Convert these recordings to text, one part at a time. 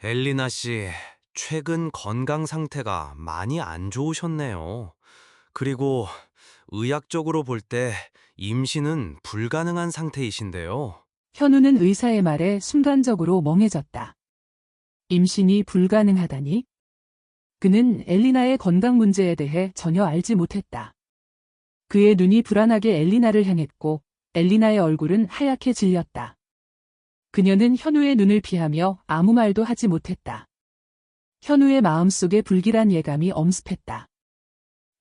엘리나 씨, 최근 건강 상태가 많이 안 좋으셨네요. 그리고 의학적으로 볼 때 임신은 불가능한 상태이신데요. 현우는 의사의 말에 순간적으로 멍해졌다. 임신이 불가능하다니? 그는 엘리나의 건강 문제에 대해 전혀 알지 못했다. 그의 눈이 불안하게 엘리나를 향했고 엘리나의 얼굴은 하얗게 질렸다. 그녀는 현우의 눈을 피하며 아무 말도 하지 못했다. 현우의 마음속에 불길한 예감이 엄습했다.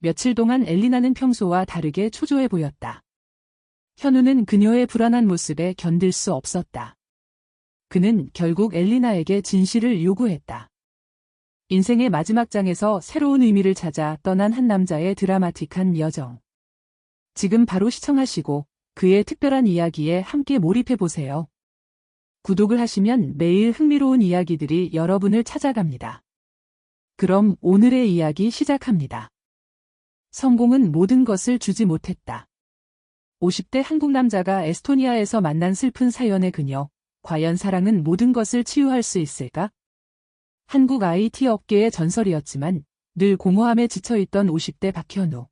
며칠 동안 엘리나는 평소와 다르게 초조해 보였다. 현우는 그녀의 불안한 모습에 견딜 수 없었다. 그는 결국 엘리나에게 진실을 요구했다. 인생의 마지막 장에서 새로운 의미를 찾아 떠난 한 남자의 드라마틱한 여정. 지금 바로 시청하시고 그의 특별한 이야기에 함께 몰입해보세요. 구독을 하시면 매일 흥미로운 이야기들이 여러분을 찾아갑니다. 그럼 오늘의 이야기 시작합니다. 성공은 모든 것을 주지 못했다. 50대 한국 남자가 에스토니아에서 만난 슬픈 사연의 그녀. 과연 사랑은 모든 것을 치유할 수 있을까? 한국 IT 업계의 전설이었지만 늘 공허함에 지쳐있던 50대 박현우.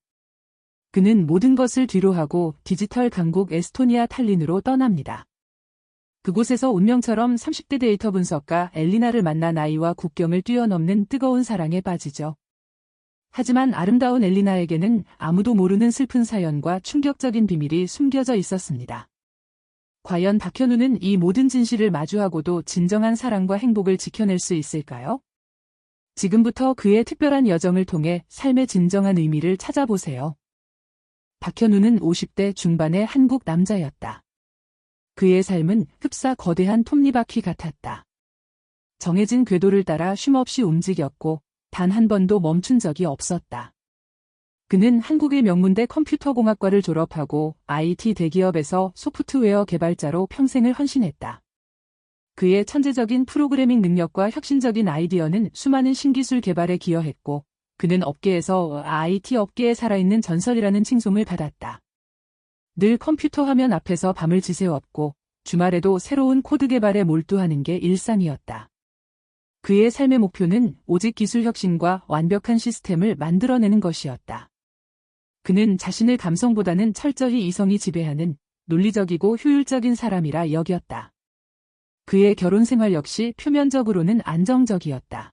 그는 모든 것을 뒤로하고 디지털 강국 에스토니아 탈린으로 떠납니다. 그곳에서 운명처럼 30대 데이터 분석가 엘리나를 만난 아이와 국경을 뛰어넘는 뜨거운 사랑에 빠지죠. 하지만 아름다운 엘리나에게는 아무도 모르는 슬픈 사연과 충격적인 비밀이 숨겨져 있었습니다. 과연 박현우는 이 모든 진실을 마주하고도 진정한 사랑과 행복을 지켜낼 수 있을까요? 지금부터 그의 특별한 여정을 통해 삶의 진정한 의미를 찾아보세요. 박현우는 50대 중반의 한국 남자였다. 그의 삶은 흡사 거대한 톱니바퀴 같았다. 정해진 궤도를 따라 쉼없이 움직였고 단 한 번도 멈춘 적이 없었다. 그는 한국의 명문대 컴퓨터공학과를 졸업하고 IT 대기업에서 소프트웨어 개발자로 평생을 헌신했다. 그의 천재적인 프로그래밍 능력과 혁신적인 아이디어는 수많은 신기술 개발에 기여했고 그는 업계에서 IT 업계에 살아있는 전설이라는 칭송을 받았다. 늘 컴퓨터 화면 앞에서 밤을 지새웠고 주말에도 새로운 코드 개발에 몰두하는 게 일상이었다. 그의 삶의 목표는 오직 기술 혁신과 완벽한 시스템을 만들어내는 것이었다. 그는 자신을 감성보다는 철저히 이성이 지배하는 논리적이고 효율적인 사람이라 여겼다. 그의 결혼 생활 역시 표면적으로는 안정적이었다.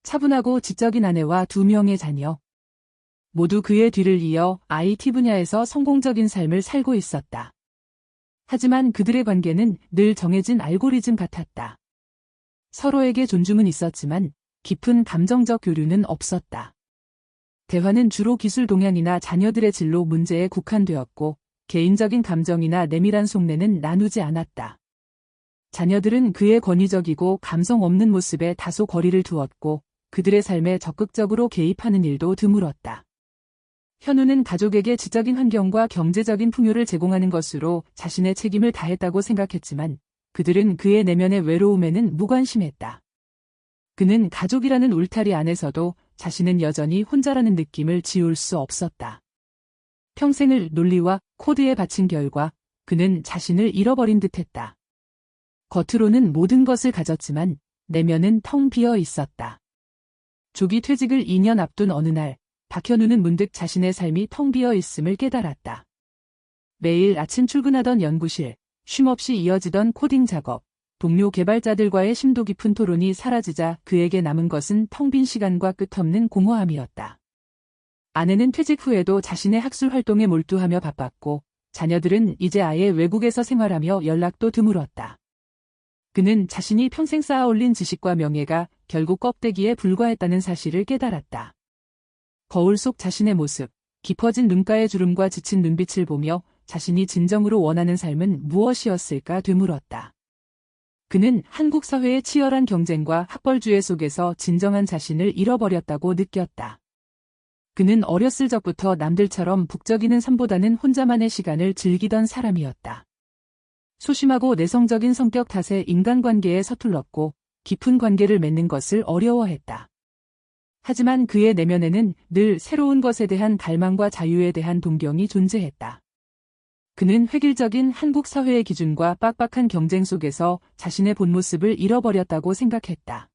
차분하고 지적인 아내와 2명의 자녀. 모두 그의 뒤를 이어 IT 분야에서 성공적인 삶을 살고 있었다. 하지만 그들의 관계는 늘 정해진 알고리즘 같았다. 서로에게 존중은 있었지만 깊은 감정적 교류는 없었다. 대화는 주로 기술 동향이나 자녀들의 진로 문제에 국한되었고 개인적인 감정이나 내밀한 속내는 나누지 않았다. 자녀들은 그의 권위적이고 감성 없는 모습에 다소 거리를 두었고 그들의 삶에 적극적으로 개입하는 일도 드물었다. 현우는 가족에게 지적인 환경과 경제적인 풍요를 제공하는 것으로 자신의 책임을 다했다고 생각했지만 그들은 그의 내면의 외로움에는 무관심했다. 그는 가족이라는 울타리 안에서도 자신은 여전히 혼자라는 느낌을 지울 수 없었다. 평생을 논리와 코드에 바친 결과 그는 자신을 잃어버린 듯했다. 겉으로는 모든 것을 가졌지만 내면은 텅 비어 있었다. 조기 퇴직을 2년 앞둔 어느 날 박현우는 문득 자신의 삶이 텅 비어 있음을 깨달았다. 매일 아침 출근하던 연구실, 쉼없이 이어지던 코딩 작업, 동료 개발자들과의 심도 깊은 토론이 사라지자 그에게 남은 것은 텅 빈 시간과 끝없는 공허함이었다. 아내는 퇴직 후에도 자신의 학술 활동에 몰두하며 바빴고 자녀들은 이제 아예 외국에서 생활하며 연락도 드물었다. 그는 자신이 평생 쌓아올린 지식과 명예가 결국 껍데기에 불과했다는 사실을 깨달았다. 거울 속 자신의 모습, 깊어진 눈가의 주름과 지친 눈빛을 보며 자신이 진정으로 원하는 삶은 무엇이었을까 되물었다. 그는 한국 사회의 치열한 경쟁과 학벌주의 속에서 진정한 자신을 잃어버렸다고 느꼈다. 그는 어렸을 적부터 남들처럼 북적이는 삶보다는 혼자만의 시간을 즐기던 사람이었다. 소심하고 내성적인 성격 탓에 인간관계에 서툴렀고 깊은 관계를 맺는 것을 어려워했다. 하지만 그의 내면에는 늘 새로운 것에 대한 갈망과 자유에 대한 동경이 존재했다. 그는 획일적인 한국 사회의 기준과 빡빡한 경쟁 속에서 자신의 본 모습을 잃어버렸다고 생각했다.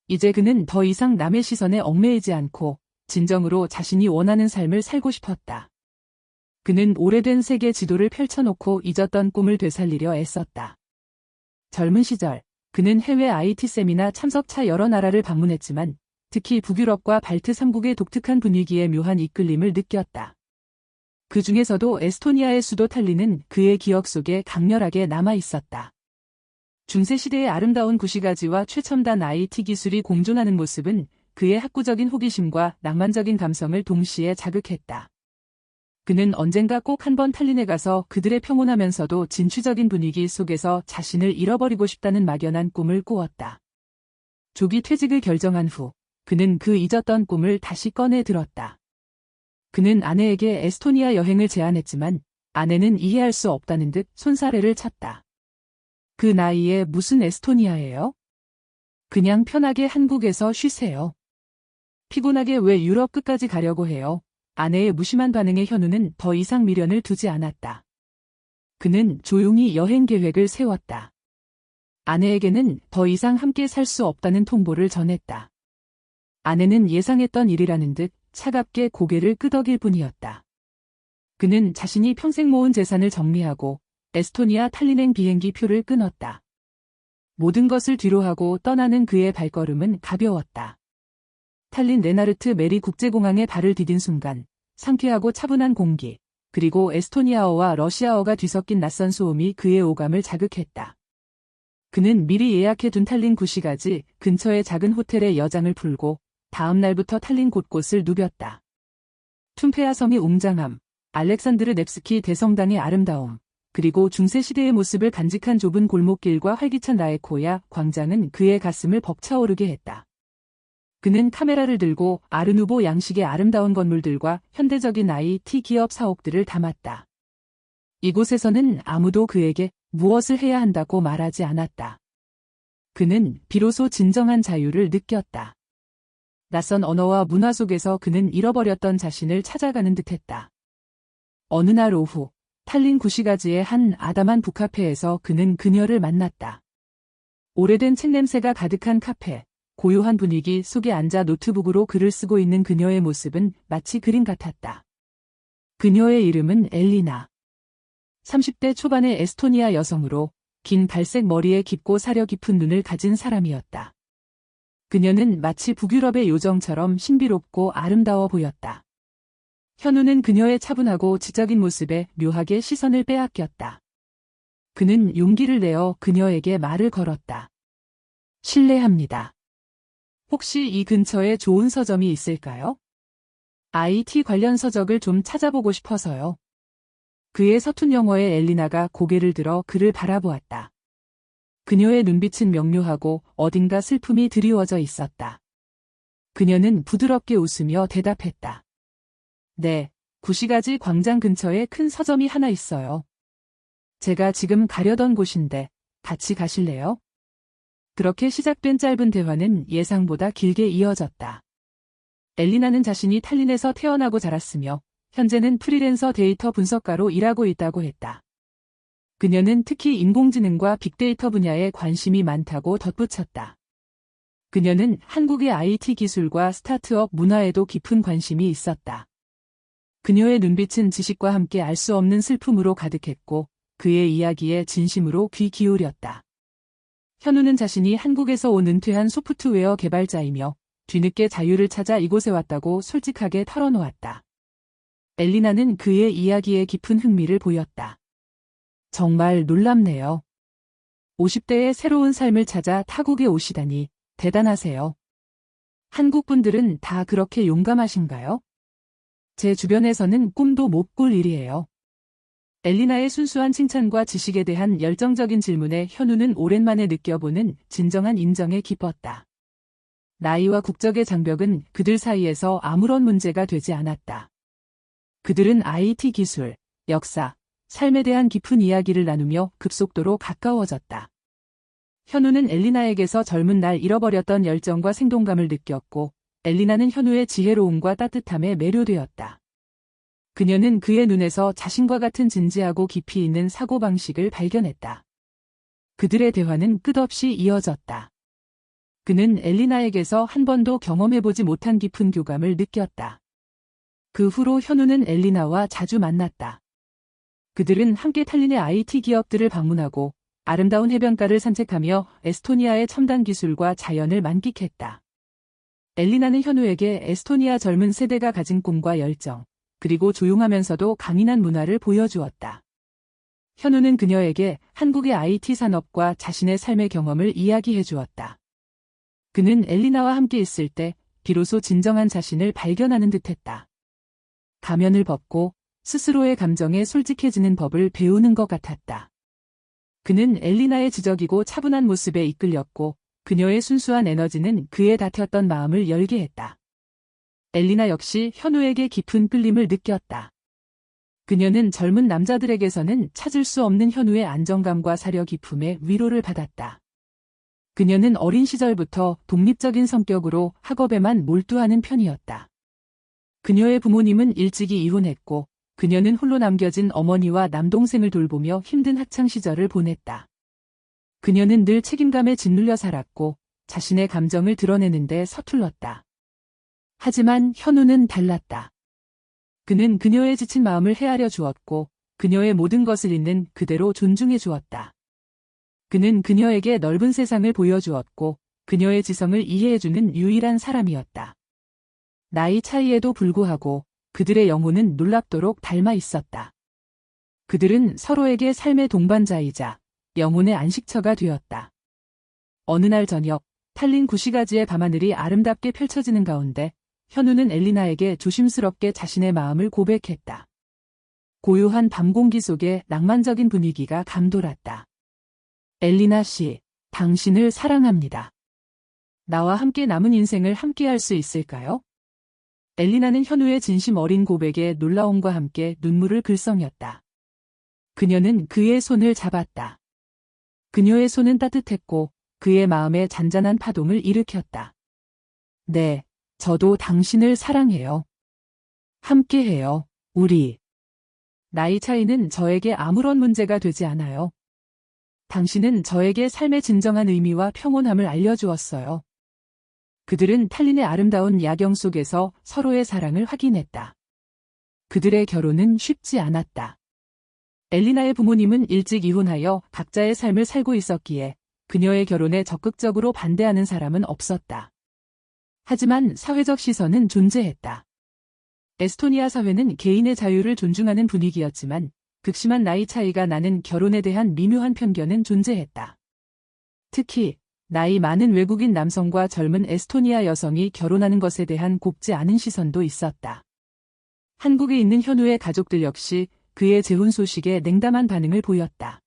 이제 그는 더 이상 남의 시선에 얽매이지 않고 진정으로 자신이 원하는 삶을 살고 싶었다. 그는 오래된 세계 지도를 펼쳐놓고 잊었던 꿈을 되살리려 애썼다. 젊은 시절, 그는 해외 IT 세미나 참석차 여러 나라를 방문했지만 특히 북유럽과 발트 3국의 독특한 분위기에 묘한 이끌림을 느꼈다. 그 중에서도 에스토니아의 수도 탈린은 그의 기억 속에 강렬하게 남아 있었다. 중세시대의 아름다운 구시가지와 최첨단 IT 기술이 공존하는 모습은 그의 학구적인 호기심과 낭만적인 감성을 동시에 자극했다. 그는 언젠가 꼭 한번 탈린에 가서 그들의 평온하면서도 진취적인 분위기 속에서 자신을 잃어버리고 싶다는 막연한 꿈을 꾸었다. 조기 퇴직을 결정한 후 그는 그 잊었던 꿈을 다시 꺼내 들었다. 그는 아내에게 에스토니아 여행을 제안했지만 아내는 이해할 수 없다는 듯 손사래를 쳤다. 그 나이에 무슨 에스토니아예요? 그냥 편하게 한국에서 쉬세요. 피곤하게 왜 유럽 끝까지 가려고 해요? 아내의 무심한 반응에 현우는 더 이상 미련을 두지 않았다. 그는 조용히 여행 계획을 세웠다. 아내에게는 더 이상 함께 살 수 없다는 통보를 전했다. 아내는 예상했던 일이라는 듯 차갑게 고개를 끄덕일 뿐이었다. 그는 자신이 평생 모은 재산을 정리하고 에스토니아 탈린행 비행기 표를 끊었다. 모든 것을 뒤로하고 떠나는 그의 발걸음은 가벼웠다. 탈린 레나르트 메리 국제공항에 발을 디딘 순간 상쾌하고 차분한 공기, 그리고 에스토니아어와 러시아어가 뒤섞인 낯선 소음이 그의 오감을 자극했다. 그는 미리 예약해둔 탈린 구시가지 근처의 작은 호텔에 여장을 풀고 다음 날부터 탈린 곳곳을 누볐다. 툼페아 섬이 웅장함, 알렉산드르 nev스키 대성당의 아름다움, 그리고 중세시대의 모습을 간직한 좁은 골목길과 활기찬 라에코야 광장은 그의 가슴을 벅차오르게 했다. 그는 카메라를 들고 아르누보 양식의 아름다운 건물들과 현대적인 IT 기업 사옥들을 담았다. 이곳에서는 아무도 그에게 무엇을 해야 한다고 말하지 않았다. 그는 비로소 진정한 자유를 느꼈다. 낯선 언어와 문화 속에서 그는 잃어버렸던 자신을 찾아가는 듯했다. 어느 날 오후, 탈린 구시가지의 한 아담한 북카페에서 그는 그녀를 만났다. 오래된 책 냄새가 가득한 카페, 고요한 분위기 속에 앉아 노트북으로 글을 쓰고 있는 그녀의 모습은 마치 그림 같았다. 그녀의 이름은 엘리나. 30대 초반의 에스토니아 여성으로 긴 갈색 머리에 깊고 사려 깊은 눈을 가진 사람이었다. 그녀는 마치 북유럽의 요정처럼 신비롭고 아름다워 보였다. 현우는 그녀의 차분하고 지적인 모습에 묘하게 시선을 빼앗겼다. 그는 용기를 내어 그녀에게 말을 걸었다. 실례합니다. 혹시 이 근처에 좋은 서점이 있을까요? IT 관련 서적을 좀 찾아보고 싶어서요. 그의 서툰 영어에 엘리나가 고개를 들어 그를 바라보았다. 그녀의 눈빛은 명료하고 어딘가 슬픔이 드리워져 있었다. 그녀는 부드럽게 웃으며 대답했다. 네, 구시가지 광장 근처에 큰 서점이 하나 있어요. 제가 지금 가려던 곳인데 같이 가실래요? 그렇게 시작된 짧은 대화는 예상보다 길게 이어졌다. 엘리나는 자신이 탈린에서 태어나고 자랐으며 현재는 프리랜서 데이터 분석가로 일하고 있다고 했다. 그녀는 특히 인공지능과 빅데이터 분야에 관심이 많다고 덧붙였다. 그녀는 한국의 IT 기술과 스타트업 문화에도 깊은 관심이 있었다. 그녀의 눈빛은 지식과 함께 알 수 없는 슬픔으로 가득했고 그의 이야기에 진심으로 귀 기울였다. 현우는 자신이 한국에서 온 은퇴한 소프트웨어 개발자이며 뒤늦게 자유를 찾아 이곳에 왔다고 솔직하게 털어놓았다. 엘리나는 그의 이야기에 깊은 흥미를 보였다. 정말 놀랍네요. 50대의 새로운 삶을 찾아 타국에 오시다니 대단하세요. 한국 분들은 다 그렇게 용감하신가요? 제 주변에서는 꿈도 못 꿀 일이에요. 엘리나의 순수한 칭찬과 지식에 대한 열정적인 질문에 현우는 오랜만에 느껴보는 진정한 인정에 기뻤다. 나이와 국적의 장벽은 그들 사이에서 아무런 문제가 되지 않았다. 그들은 IT 기술, 역사, 삶에 대한 깊은 이야기를 나누며 급속도로 가까워졌다. 현우는 엘리나에게서 젊은 날 잃어버렸던 열정과 생동감을 느꼈고 엘리나는 현우의 지혜로움과 따뜻함에 매료되었다. 그녀는 그의 눈에서 자신과 같은 진지하고 깊이 있는 사고방식을 발견했다. 그들의 대화는 끝없이 이어졌다. 그는 엘리나에게서 한 번도 경험해보지 못한 깊은 교감을 느꼈다. 그 후로 현우는 엘리나와 자주 만났다. 그들은 함께 탈린의 IT 기업들을 방문하고 아름다운 해변가를 산책하며 에스토니아의 첨단 기술과 자연을 만끽했다. 엘리나는 현우에게 에스토니아 젊은 세대가 가진 꿈과 열정, 그리고 조용하면서도 강인한 문화를 보여주었다. 현우는 그녀에게 한국의 IT 산업과 자신의 삶의 경험을 이야기해 주었다. 그는 엘리나와 함께 있을 때 비로소 진정한 자신을 발견하는 듯했다. 가면을 벗고 스스로의 감정에 솔직해지는 법을 배우는 것 같았다. 그는 엘리나의 지적이고 차분한 모습에 이끌렸고 그녀의 순수한 에너지는 그의 닫혔던 마음을 열게 했다. 엘리나 역시 현우에게 깊은 끌림을 느꼈다. 그녀는 젊은 남자들에게서는 찾을 수 없는 현우의 안정감과 사려 깊음의 위로를 받았다. 그녀는 어린 시절부터 독립적인 성격으로 학업에만 몰두하는 편이었다. 그녀의 부모님은 일찍이 이혼했고 그녀는 홀로 남겨진 어머니와 남동생을 돌보며 힘든 학창 시절을 보냈다. 그녀는 늘 책임감에 짓눌려 살았고 자신의 감정을 드러내는데 서툴렀다. 하지만 현우는 달랐다. 그는 그녀의 지친 마음을 헤아려 주었고 그녀의 모든 것을 있는 그대로 존중해 주었다. 그는 그녀에게 넓은 세상을 보여주었고 그녀의 지성을 이해해주는 유일한 사람이었다. 나이 차이에도 불구하고 그들의 영혼은 놀랍도록 닮아 있었다. 그들은 서로에게 삶의 동반자이자 영혼의 안식처가 되었다. 어느 날 저녁, 탈린 구시가지의 밤하늘이 아름답게 펼쳐지는 가운데 현우는 엘리나에게 조심스럽게 자신의 마음을 고백했다. 고요한 밤 공기 속에 낭만적인 분위기가 감돌았다. 엘리나 씨, 당신을 사랑합니다. 나와 함께 남은 인생을 함께할 수 있을까요? 엘리나는 현우의 진심 어린 고백에 놀라움과 함께 눈물을 글썽였다. 그녀는 그의 손을 잡았다. 그녀의 손은 따뜻했고 그의 마음에 잔잔한 파동을 일으켰다. 네, 저도 당신을 사랑해요. 함께해요, 우리. 나이 차이는 저에게 아무런 문제가 되지 않아요. 당신은 저에게 삶의 진정한 의미와 평온함을 알려주었어요. 그들은 탈린의 아름다운 야경 속에서 서로의 사랑을 확인했다. 그들의 결혼은 쉽지 않았다. 엘리나의 부모님은 일찍 이혼하여 각자의 삶을 살고 있었기에 그녀의 결혼에 적극적으로 반대하는 사람은 없었다. 하지만 사회적 시선은 존재했다. 에스토니아 사회는 개인의 자유를 존중하는 분위기였지만 극심한 나이 차이가 나는 결혼에 대한 미묘한 편견은 존재했다. 특히 나이 많은 외국인 남성과 젊은 에스토니아 여성이 결혼하는 것에 대한 곱지 않은 시선도 있었다. 한국에 있는 현우의 가족들 역시 그의 재혼 소식에 냉담한 반응을 보였다.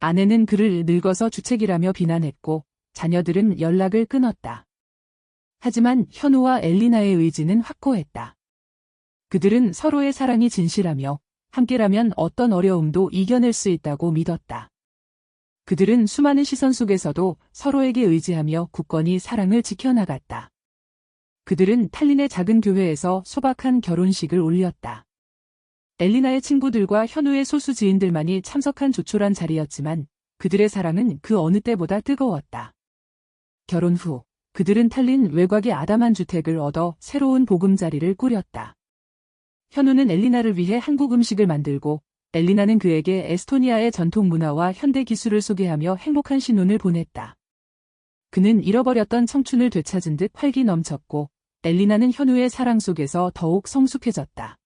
아내는 그를 늙어서 주책이라며 비난했고 자녀들은 연락을 끊었다. 하지만 현우와 엘리나의 의지는 확고했다. 그들은 서로의 사랑이 진실하며 함께라면 어떤 어려움도 이겨낼 수 있다고 믿었다. 그들은 수많은 시선 속에서도 서로에게 의지하며 굳건히 사랑을 지켜나갔다. 그들은 탈린의 작은 교회에서 소박한 결혼식을 올렸다. 엘리나의 친구들과 현우의 소수 지인들만이 참석한 조촐한 자리였지만 그들의 사랑은 그 어느 때보다 뜨거웠다. 결혼 후 그들은 탈린 외곽의 아담한 주택을 얻어 새로운 보금자리를 꾸렸다. 현우는 엘리나를 위해 한국 음식을 만들고 엘리나는 그에게 에스토니아의 전통 문화와 현대 기술을 소개하며 행복한 신혼을 보냈다. 그는 잃어버렸던 청춘을 되찾은 듯 활기 넘쳤고 엘리나는 현우의 사랑 속에서 더욱 성숙해졌다.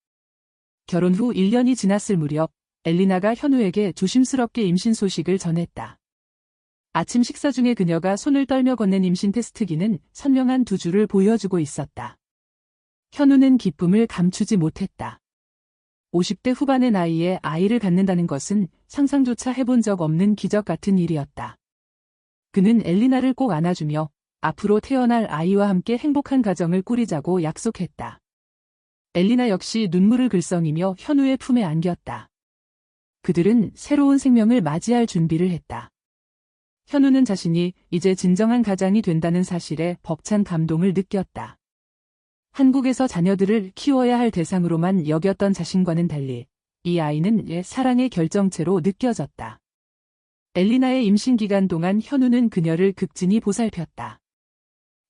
결혼 후 1년이 지났을 무렵 엘리나가 현우에게 조심스럽게 임신 소식을 전했다. 아침 식사 중에 그녀가 손을 떨며 건넨 임신 테스트기는 선명한 두 줄을 보여주고 있었다. 현우는 기쁨을 감추지 못했다. 50대 후반의 나이에 아이를 갖는다는 것은 상상조차 해본 적 없는 기적 같은 일이었다. 그는 엘리나를 꼭 안아주며 앞으로 태어날 아이와 함께 행복한 가정을 꾸리자고 약속했다. 엘리나 역시 눈물을 글썽이며 현우의 품에 안겼다. 그들은 새로운 생명을 맞이할 준비를 했다. 현우는 자신이 이제 진정한 가장이 된다는 사실에 벅찬 감동을 느꼈다. 한국에서 자녀들을 키워야 할 대상으로만 여겼던 자신과는 달리 이 아이는 사랑의 결정체로 느껴졌다. 엘리나의 임신 기간 동안 현우는 그녀를 극진히 보살폈다.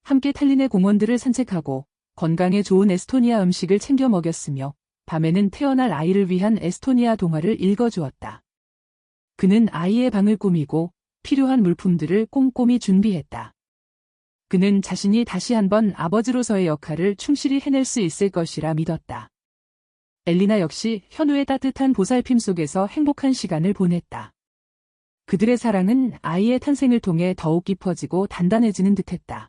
함께 탈린의 공원들을 산책하고 건강에 좋은 에스토니아 음식을 챙겨 먹였으며 밤에는 태어날 아이를 위한 에스토니아 동화를 읽어주었다. 그는 아이의 방을 꾸미고 필요한 물품들을 꼼꼼히 준비했다. 그는 자신이 다시 한번 아버지로서의 역할을 충실히 해낼 수 있을 것이라 믿었다. 엘리나 역시 현우의 따뜻한 보살핌 속에서 행복한 시간을 보냈다. 그들의 사랑은 아이의 탄생을 통해 더욱 깊어지고 단단해지는 듯했다.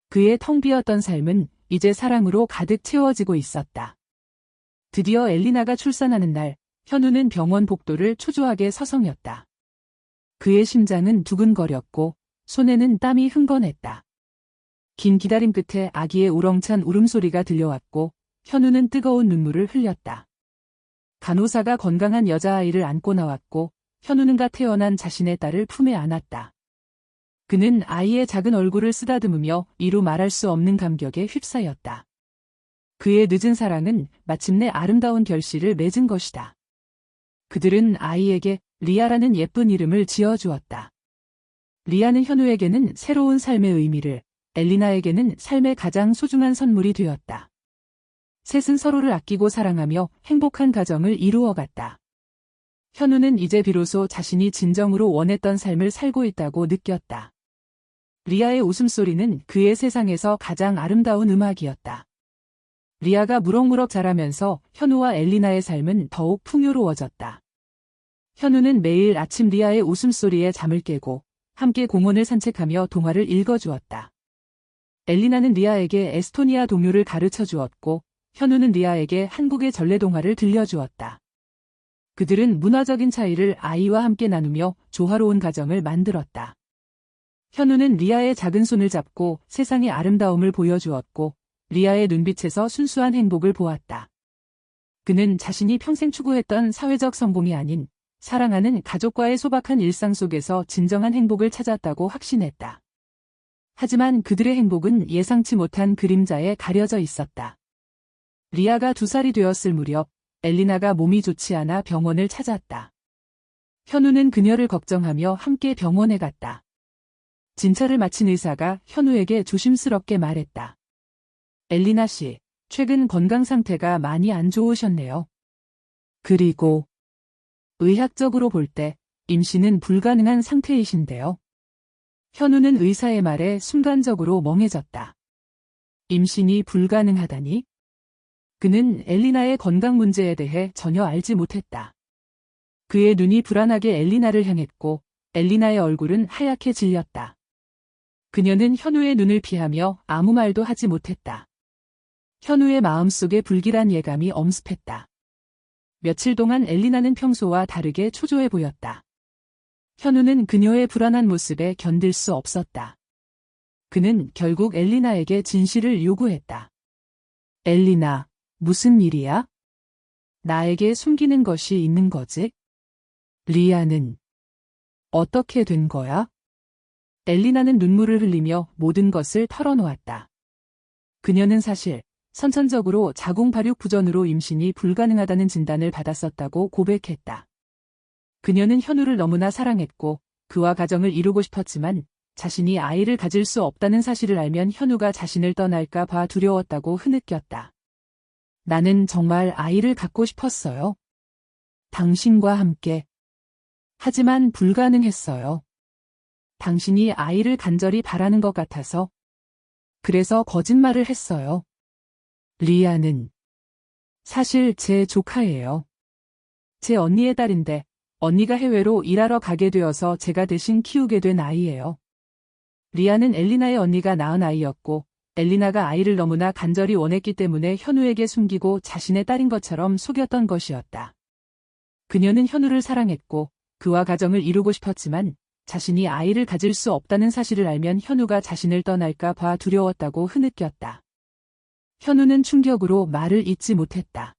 그의 텅 비었던 삶은 이제 사랑으로 가득 채워지고 있었다. 드디어 엘리나가 출산하는 날, 현우는 병원 복도를 초조하게 서성였다. 그의 심장은 두근거렸고 손에는 땀이 흥건했다. 긴 기다림 끝에 아기의 우렁찬 울음소리가 들려왔고 현우는 뜨거운 눈물을 흘렸다. 간호사가 건강한 여자아이를 안고 나왔고 현우는 갓 태어난 자신의 딸을 품에 안았다. 그는 아이의 작은 얼굴을 쓰다듬으며 이루 말할 수 없는 감격에 휩싸였다. 그의 늦은 사랑은 마침내 아름다운 결실을 맺은 것이다. 그들은 아이에게 리아라는 예쁜 이름을 지어주었다. 리아는 현우에게는 새로운 삶의 의미를, 엘리나에게는 삶의 가장 소중한 선물이 되었다. 셋은 서로를 아끼고 사랑하며 행복한 가정을 이루어갔다. 현우는 이제 비로소 자신이 진정으로 원했던 삶을 살고 있다고 느꼈다. 리아의 웃음소리는 그의 세상에서 가장 아름다운 음악이었다. 리아가 무럭무럭 자라면서 현우와 엘리나의 삶은 더욱 풍요로워졌다. 현우는 매일 아침 리아의 웃음소리에 잠을 깨고 함께 공원을 산책하며 동화를 읽어주었다. 엘리나는 리아에게 에스토니아 동요를 가르쳐 주었고 현우는 리아에게 한국의 전래동화를 들려주었다. 그들은 문화적인 차이를 아이와 함께 나누며 조화로운 가정을 만들었다. 현우는 리아의 작은 손을 잡고 세상의 아름다움을 보여주었고 리아의 눈빛에서 순수한 행복을 보았다. 그는 자신이 평생 추구했던 사회적 성공이 아닌 사랑하는 가족과의 소박한 일상 속에서 진정한 행복을 찾았다고 확신했다. 하지만 그들의 행복은 예상치 못한 그림자에 가려져 있었다. 리아가 2살이 되었을 무렵 엘리나가 몸이 좋지 않아 병원을 찾았다. 현우는 그녀를 걱정하며 함께 병원에 갔다. 진찰을 마친 의사가 현우에게 조심스럽게 말했다. 엘리나 씨, 최근 건강 상태가 많이 안 좋으셨네요. 그리고 의학적으로 볼 때 임신은 불가능한 상태이신데요. 현우는 의사의 말에 순간적으로 멍해졌다. 임신이 불가능하다니? 그는 엘리나의 건강 문제에 대해 전혀 알지 못했다. 그의 눈이 불안하게 엘리나를 향했고 엘리나의 얼굴은 하얗게 질렸다. 그녀는 현우의 눈을 피하며 아무 말도 하지 못했다. 현우의 마음속에 불길한 예감이 엄습했다. 며칠 동안 엘리나는 평소와 다르게 초조해 보였다. 현우는 그녀의 불안한 모습에 견딜 수 없었다. 그는 결국 엘리나에게 진실을 요구했다. 엘리나, 무슨 일이야? 나에게 숨기는 것이 있는 거지? 리아는 어떻게 된 거야? 엘리나는 눈물을 흘리며 모든 것을 털어놓았다. 그녀는 사실 선천적으로 자궁 발육 부전으로 임신이 불가능하다는 진단을 받았었다고 고백했다. 그녀는 현우를 너무나 사랑했고 그와 가정을 이루고 싶었지만 자신이 아이를 가질 수 없다는 사실을 알면 현우가 자신을 떠날까 봐 두려웠다고 흐느꼈다. 나는 정말 아이를 갖고 싶었어요. 당신과 함께. 하지만 불가능했어요. 당신이 아이를 간절히 바라는 것 같아서. 그래서 거짓말을 했어요. 리아는 사실 제 조카예요. 제 언니의 딸인데 언니가 해외로 일하러 가게 되어서 제가 대신 키우게 된 아이예요. 리아는 엘리나의 언니가 낳은 아이였고 엘리나가 아이를 너무나 간절히 원했기 때문에 현우에게 숨기고 자신의 딸인 것처럼 속였던 것이었다. 그녀는 현우를 사랑했고 그와 가정을 이루고 싶었지만 자신이 아이를 가질 수 없다는 사실을 알면 현우가 자신을 떠날까 봐 두려웠다고 흐느꼈다. 현우는 충격으로 말을 잇지 못했다.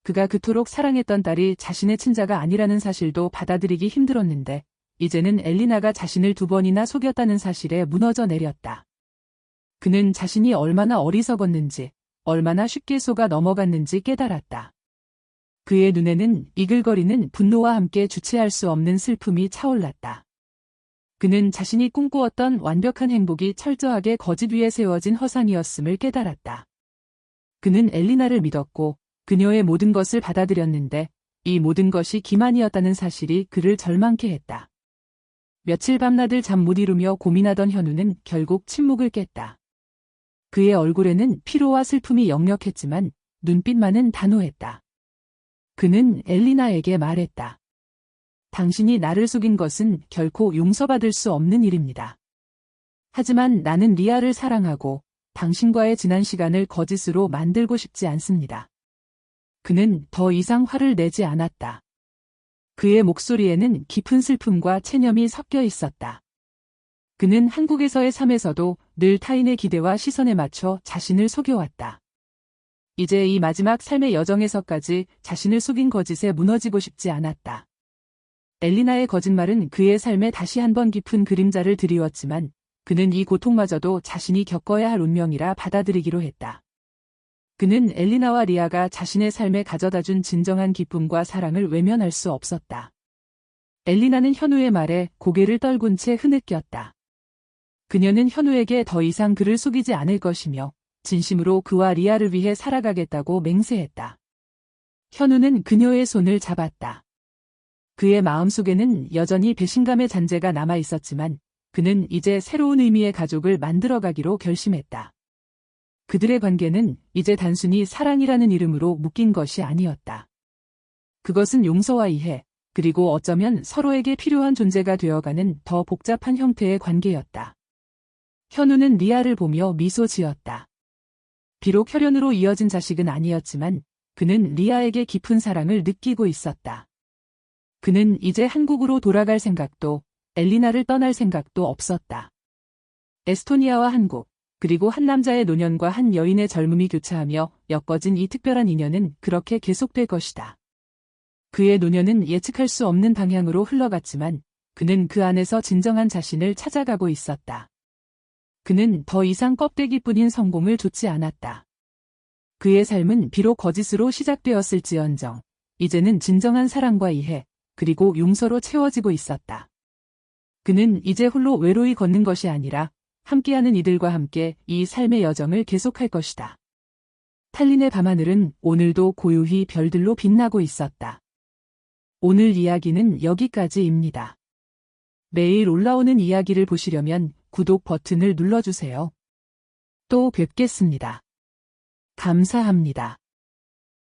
그가 그토록 사랑했던 딸이 자신의 친자가 아니라는 사실도 받아들이기 힘들었는데 이제는 엘리나가 자신을 2번이나 속였다는 사실에 무너져 내렸다. 그는 자신이 얼마나 어리석었는지, 얼마나 쉽게 속아 넘어갔는지 깨달았다. 그의 눈에는 이글거리는 분노와 함께 주체할 수 없는 슬픔이 차올랐다. 그는 자신이 꿈꾸었던 완벽한 행복이 철저하게 거짓 위에 세워진 허상이었음을 깨달았다. 그는 엘리나를 믿었고 그녀의 모든 것을 받아들였는데 이 모든 것이 기만이었다는 사실이 그를 절망케 했다. 며칠 밤낮을 잠 못 이루며 고민하던 현우는 결국 침묵을 깼다. 그의 얼굴에는 피로와 슬픔이 역력했지만 눈빛만은 단호했다. 그는 엘리나에게 말했다. 당신이 나를 속인 것은 결코 용서받을 수 없는 일입니다. 하지만 나는 리아를 사랑하고 당신과의 지난 시간을 거짓으로 만들고 싶지 않습니다. 그는 더 이상 화를 내지 않았다. 그의 목소리에는 깊은 슬픔과 체념이 섞여 있었다. 그는 한국에서의 삶에서도 늘 타인의 기대와 시선에 맞춰 자신을 속여왔다. 이제 이 마지막 삶의 여정에서까지 자신을 속인 거짓에 무너지고 싶지 않았다. 엘리나의 거짓말은 그의 삶에 다시 한번 깊은 그림자를 드리웠지만 그는 이 고통마저도 자신이 겪어야 할 운명이라 받아들이기로 했다. 그는 엘리나와 리아가 자신의 삶에 가져다준 진정한 기쁨과 사랑을 외면할 수 없었다. 엘리나는 현우의 말에 고개를 떨군 채 흐느꼈다. 그녀는 현우에게 더 이상 그를 속이지 않을 것이며 진심으로 그와 리아를 위해 살아가겠다고 맹세했다. 현우는 그녀의 손을 잡았다. 그의 마음속에는 여전히 배신감의 잔재가 남아 있었지만 그는 이제 새로운 의미의 가족을 만들어가기로 결심했다. 그들의 관계는 이제 단순히 사랑이라는 이름으로 묶인 것이 아니었다. 그것은 용서와 이해, 그리고 어쩌면 서로에게 필요한 존재가 되어가는 더 복잡한 형태의 관계였다. 현우는 리아를 보며 미소 지었다. 비록 혈연으로 이어진 자식은 아니었지만 그는 리아에게 깊은 사랑을 느끼고 있었다. 그는 이제 한국으로 돌아갈 생각도 엘리나를 떠날 생각도 없었다. 에스토니아와 한국, 그리고 한 남자의 노년과 한 여인의 젊음이 교차하며 엮어진 이 특별한 인연은 그렇게 계속될 것이다. 그의 노년은 예측할 수 없는 방향으로 흘러갔지만 그는 그 안에서 진정한 자신을 찾아가고 있었다. 그는 더 이상 껍데기뿐인 성공을 좇지 않았다. 그의 삶은 비록 거짓으로 시작되었을지언정 이제는 진정한 사랑과 이해, 그리고 용서로 채워지고 있었다. 그는 이제 홀로 외로이 걷는 것이 아니라 함께하는 이들과 함께 이 삶의 여정을 계속할 것이다. 탈린의 밤하늘은 오늘도 고요히 별들로 빛나고 있었다. 오늘 이야기는 여기까지입니다. 매일 올라오는 이야기를 보시려면 구독 버튼을 눌러주세요. 또 뵙겠습니다. 감사합니다.